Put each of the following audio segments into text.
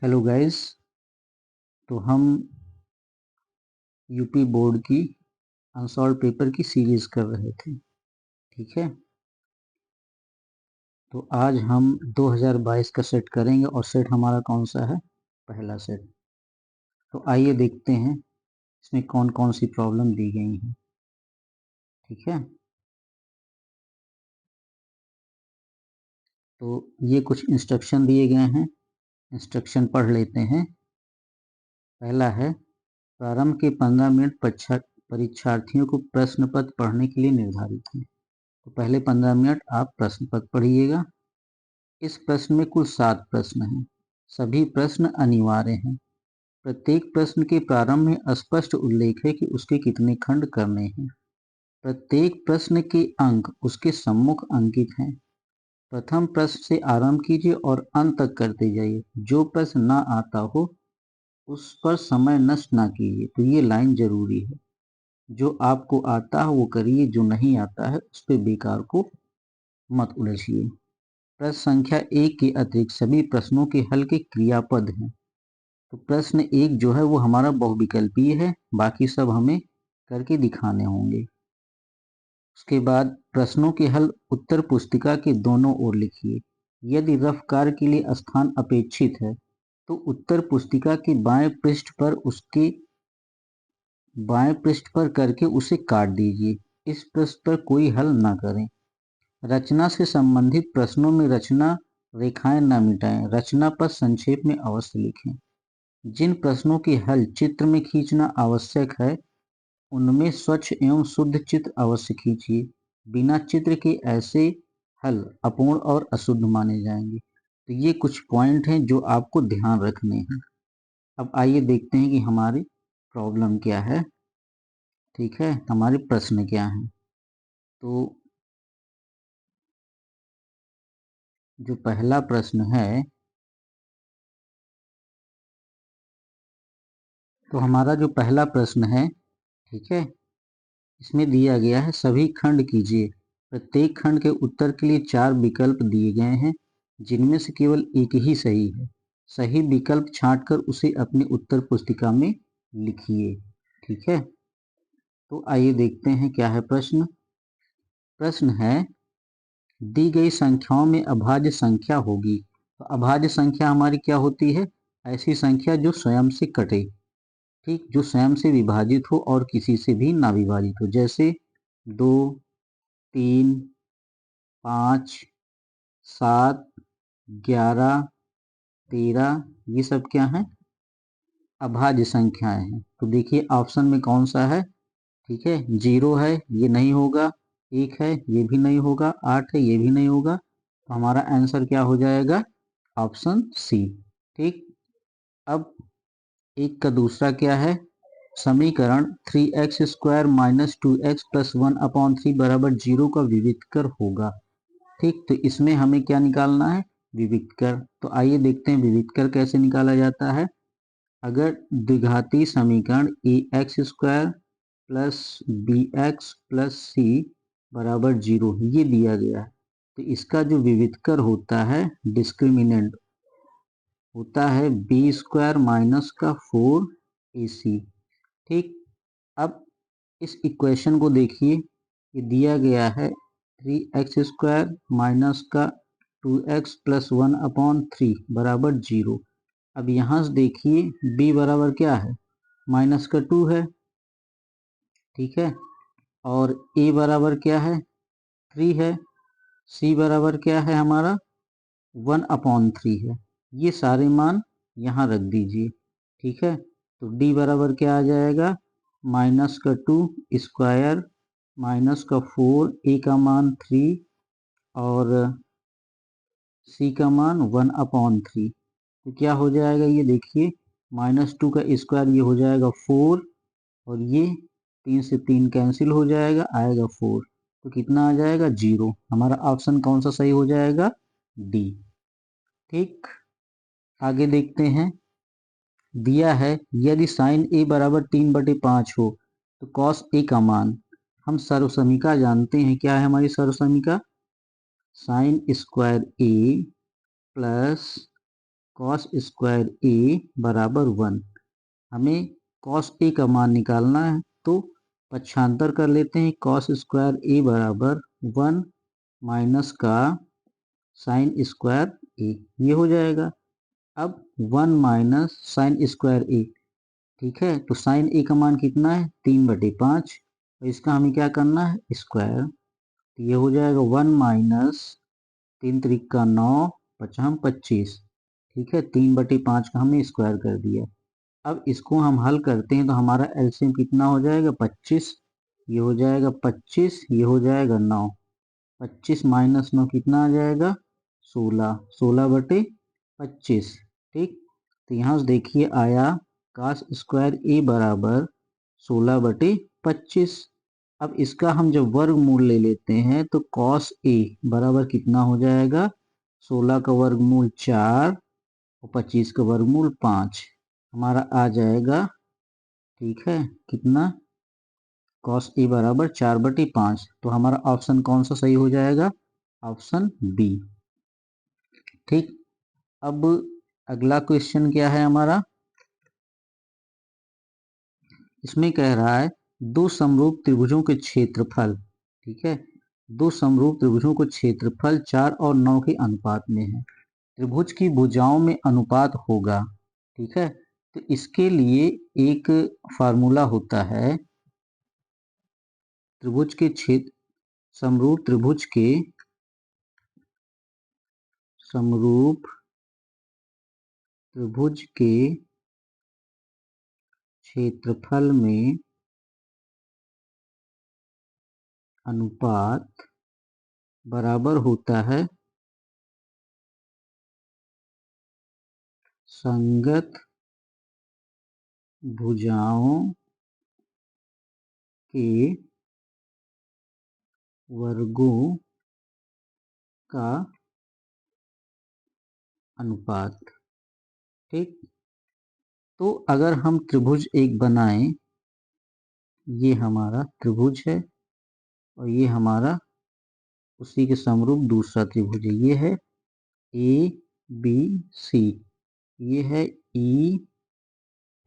Hello guys. तो हम UP board की अनसॉल्व पेपर की सीरीज कर रहे थे। ठीक है, तो आज हम 2022 का सेट करेंगे और सेट हमारा कौन सा है? पहला सेट। तो आइए देखते हैं इसमें कौन कौन सी प्रॉब्लम दी गई हैं। ठीक है, तो ये कुछ इंस्ट्रक्शन दिए गए हैं, इंस्ट्रक्शन पढ़ लेते हैं। पहला है, प्रारंभ के 15 मिनट परीक्षार्थियों को प्रश्न पत्र पढ़ने के लिए निर्धारित हैं। तो पहले 15 मिनट आप प्रश्न पत्र पढ़िएगा। इस प्रश्न में कुल 7 प्रश्न हैं। सभी प्रश्न अनिवार्य हैं। प्रत्येक प्रश्न के प्रारंभ में स्पष्ट उल्लेख है कि उसके कितने खंड करने हैं। प्रत्येक प्रश्न के अंक उसके सम्मुख अंकित हैं। प्रथम प्रश्न से आरंभ कीजिए और अंत तक करते जाइए। जो प्रश्न ना आता हो उस पर समय नष्ट ना कीजिए। तो ये लाइन जरूरी है। जो आपको आता है वो करिए, जो नहीं आता है उस पर बेकार को मत उलझिए। प्रश्न संख्या 1 के अतिरिक्त सभी प्रश्नों के हल के क्रियापद हैं। तो प्रश्न 1 जो है वो हमारा बहुविकल्पीय है, बाकी सब हमें करके दिखाने होंगे। उसके बाद प्रश्नों के हल उत्तर पुस्तिका के दोनों ओर लिखिए। यदि रफ कार्य के लिए स्थान अपेक्षित है तो उत्तर पुस्तिका के बाएं पृष्ठ पर करके उसे काट दीजिए। इस पृष्ठ पर कोई हल न करें। रचना से संबंधित प्रश्नों में रचना रेखाएं न मिटाएं। रचना पर संक्षेप में अवश्य लिखें। जिन प्रश्नों के हल चित्र में खींचना आवश्यक है उनमें स्वच्छ एवं शुद्ध चित्र अवश्य खींचिए। बिना चित्र के ऐसे हल अपूर्ण और अशुद्ध माने जाएंगे। तो ये कुछ पॉइंट हैं जो आपको ध्यान रखने हैं। अब आइए देखते हैं कि हमारी प्रॉब्लम क्या है। ठीक है, हमारे प्रश्न क्या हैं। तो जो पहला प्रश्न है, तो हमारा जो पहला प्रश्न है, ठीक है, इसमें दिया गया है सभी खंड कीजिए। प्रत्येक खंड के उत्तर के लिए 4 विकल्प दिए गए हैं जिनमें से केवल एक ही सही है। सही विकल्प छांटकर उसे अपनी उत्तर पुस्तिका में लिखिए। ठीक है, तो आइए देखते हैं क्या है प्रश्न। प्रश्न है, दी गई संख्याओं में अभाज्य संख्या होगी। तो अभाज्य संख्या हमारी क्या होती है? ऐसी संख्या जो स्वयं से कटे। ठीक, जो स्वयं से विभाजित हो और किसी से भी ना विभाजित हो। जैसे 2, 3, 5, 7, 11, 13, ये सब क्या है? अभाज्य संख्याएं हैं। तो देखिए ऑप्शन में कौन सा है? ठीक है, 0 है, ये नहीं होगा। 1 है, ये भी नहीं होगा। 8 है, ये भी नहीं होगा। तो हमारा आंसर क्या हो जाएगा? Option C. ठीक, अब एक का दूसरा क्या है? समीकरण 3x square minus 2x plus 1/3 बराबर 0 का विविधकर होगा। ठीक, तो इसमें हमें क्या निकालना है? विविधकर। तो आइए देखते हैं विविधकर कैसे निकाला जाता है। अगर द्विघाती समीकरण ax square plus bx plus c बराबर 0 ये दिया गया है, तो इसका जो विविधकर होता है, डिस्क्रिमिनेंट होता है बी स्क्वायर माइनस का 4ac। ठीक, अब इस इक्वेशन को देखिए, ये दिया गया है 3x स्क्वायर माइनस का 2x प्लस 1/3 बराबर 0। अब यहाँ से देखिए b बराबर क्या है? माइनस का 2 है। ठीक है, और a बराबर क्या है? 3 है। c बराबर क्या है हमारा? 1/3 है। ये सारे मान यहाँ रख दीजिए। ठीक है, तो d बराबर क्या आ जाएगा? माइनस का 2 स्क्वायर माइनस का 4, a का मान 3 और c का मान 1/3। तो क्या हो जाएगा ये देखिए, -2 का स्क्वायर ये हो जाएगा 4 और ये 3 से 3 कैंसिल हो जाएगा, आएगा 4। तो कितना आ जाएगा? 0। हमारा ऑप्शन कौन सा सही हो जाएगा? डी। ठीक, आगे देखते हैं। दिया है यदि साइन ए बराबर 3/5 हो तो कॉस ए का मान, हम सर्वसमीका जानते हैं। क्या है हमारी सर्वसमीका? साइन स्क्वायर ए प्लस कॉस स्क्वायर ए बराबर 1। हमें कॉस ए का मान निकालना है, तो पक्षांतर कर लेते हैं। कॉस स्क्वायर ए बराबर 1 माइनस का साइन स्क्वायर ए, ये हो जाएगा। अब 1 माइनस साइन स्क्वायर ए, ठीक है, तो साइन ए का मान कितना है 3/5, और इसका हमें क्या करना है स्क्वायर, तो ये हो जाएगा 1 माइनस 3 त्रिक 9 पचम 25, ठीक है, 3/5 का हमने स्क्वायर कर दिया। अब इसको हम हल करते हैं तो हमारा एलसीएम कितना हो जाएगा 25, ये हो जाएगा 25, ये हो जाएगा 9, 25 माइनस 9 कितना आ जाएगा 16, 16/25, ठीक। तो यहाँ से देखिए आया कॉस स्क्वायर ए बराबर 16/25। अब इसका हम जब वर्गमूल ले लेते हैं तो कॉस ए बराबर कितना हो जाएगा 16 का वर्गमूल 4 और 25 का वर्गमूल 5, हमारा आ जाएगा, ठीक है, कितना कॉस ए बराबर 4/5। तो हमारा ऑप्शन कौन सा सही हो जाएगा, ऑप्शन बी, ठीक। अब अगला क्वेश्चन क्या है हमारा, इसमें कह रहा है दो समरूप त्रिभुजों के क्षेत्रफल, ठीक है, दो समरूप त्रिभुजों को क्षेत्रफल 4 और 9 के अनुपात में है। त्रिभुज की भुजाओं में अनुपात होगा, ठीक है, तो इसके लिए एक फार्मूला होता है। त्रिभुज के क्षेत्र समरूप त्रिभुज के समरूप त्रिभुज के क्षेत्रफल में अनुपात बराबर होता है संगत भुजाओं के वर्गों का अनुपात, ठीक। तो अगर हम त्रिभुज एक बनाएं, ये हमारा त्रिभुज है और ये हमारा उसी के समरूप दूसरा त्रिभुज है, ये है ए बी सी, ये है ई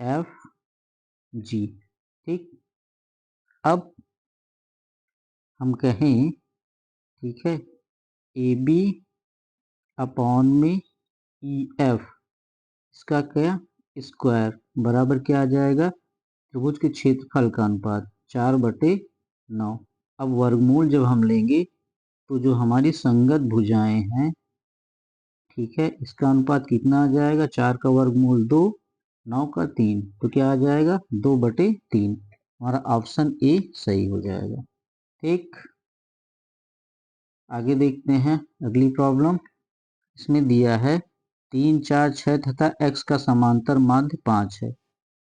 एफ जी, ठीक। अब हम कहें, ठीक है, ए बी अपॉन में ई एफ, इसका क्या स्क्वायर बराबर क्या आ जाएगा त्रिभुज के क्षेत्रफल का अनुपात 4/9। अब वर्गमूल जब हम लेंगे तो जो हमारी संगत भुजाएं हैं, ठीक है, इसका अनुपात कितना आ जाएगा 4 का वर्गमूल 2, 9 का 3, तो क्या आ जाएगा 2/3, हमारा ऑप्शन ए सही हो जाएगा, ठीक। आगे देखते हैं अगली प्रॉब्लम। इसमें दिया है 3, 4, 6 तथा x का समांतर माध्य 5 है,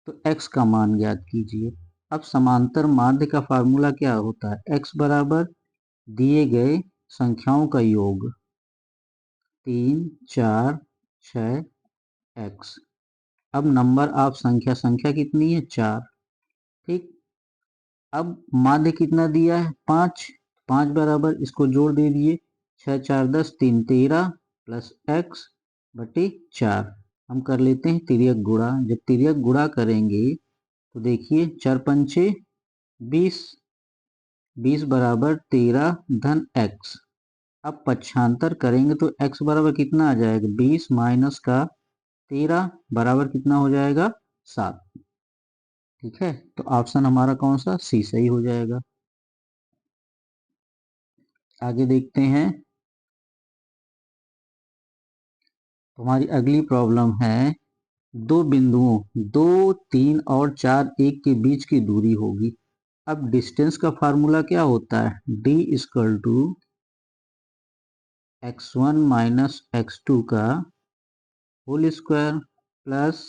तो x का मान ज्ञात कीजिए। अब समांतर माध्य का फार्मूला क्या होता है, x बराबर दिए गए संख्याओं का योग 3, 4, 6 x। अब नंबर ऑफ संख्या, संख्या कितनी है 4, ठीक। अब माध्य कितना दिया है 5, 5 बराबर इसको जोड़ दे दिए 6, 4, 10, 3, 13 प्लस x बटे 4। हम कर लेते हैं तिर्यक गुणा। जब तिर्यक गुणा करेंगे तो देखिए 4 पंचे 20, 20 बराबर 13 धन x। अब पक्षांतर करेंगे तो x बराबर कितना आ जाएगा 20 माइनस का 13 बराबर कितना हो जाएगा 7, ठीक है। तो ऑप्शन हमारा कौन सा सी सही हो जाएगा। आगे देखते हैं, तो हमारी अगली प्रॉब्लम है दो बिंदुओं 2, 3 और 4, 1 के बीच की दूरी होगी। अब डिस्टेंस का फार्मूला क्या होता है, d equal to x1 minus x2 का होल स्क्वायर प्लस